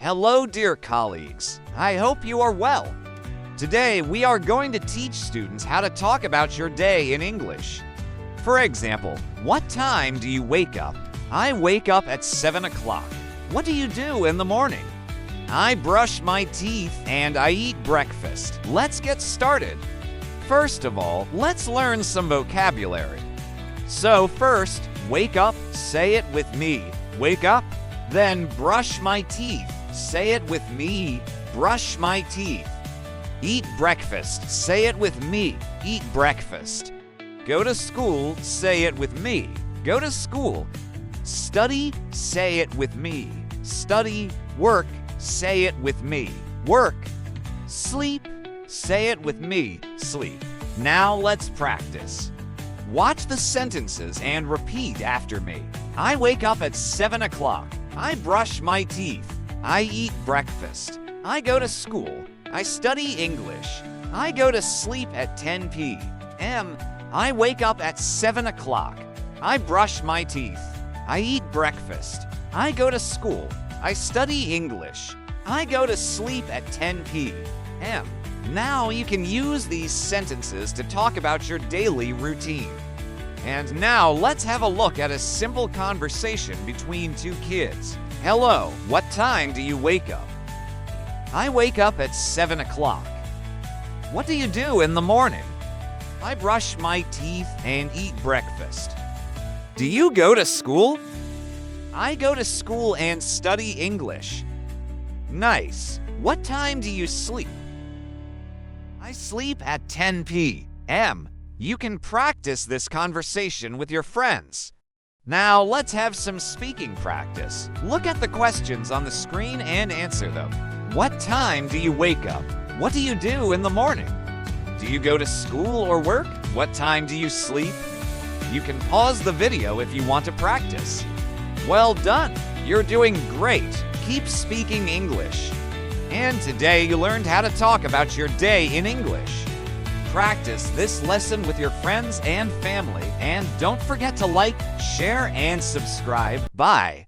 Hello, dear colleagues. I hope you are well. Today, we are going to teach students how to talk about your day in English. For example, what time do you wake up? I wake up at 7 o'clock. What do you do in the morning? I brush my teeth and I eat breakfast. Let's get started. First of all, let's learn some vocabulary. So first, wake up, say it with me. Wake up. Then brush my teeth. Say it with me. Brush my teeth. Eat breakfast. Say it with me. Eat breakfast. Go to school. Say it with me. Go to school. Study. Say it with me. Study. Work. Say it with me. Work. Sleep. Say it with me. Sleep. Now let's practice. Watch the sentences and repeat after me. I wake up at 7 o'clock. I brush my teeth. I eat breakfast. I go to school. I study English. I go to sleep at 10 p.m. I wake up at 7 o'clock. I brush my teeth. I eat breakfast. I go to school. I study English. I go to sleep at 10 p.m. Now you can use these sentences to talk about your daily routine. And now let's have a look at a simple conversation between two kids. Hello, what time do you wake up? I wake up at 7 o'clock. What do you do in the morning? I brush my teeth and eat breakfast. Do you go to school? I go to school and study English. Nice. What time do you sleep? I sleep at 10 p.m. You can practice this conversation with your friends. Now let's have some speaking practice. Look at the questions on the screen and answer them. What time do you wake up? What do you do in the morning? Do you go to school or work? What time do you sleep? You can pause the video if you want to practice. Well done! You're doing great! Keep speaking English. And today you learned how to talk about your day in English. Practice this lesson with your friends and family, and don't forget to like, share, and subscribe. Bye!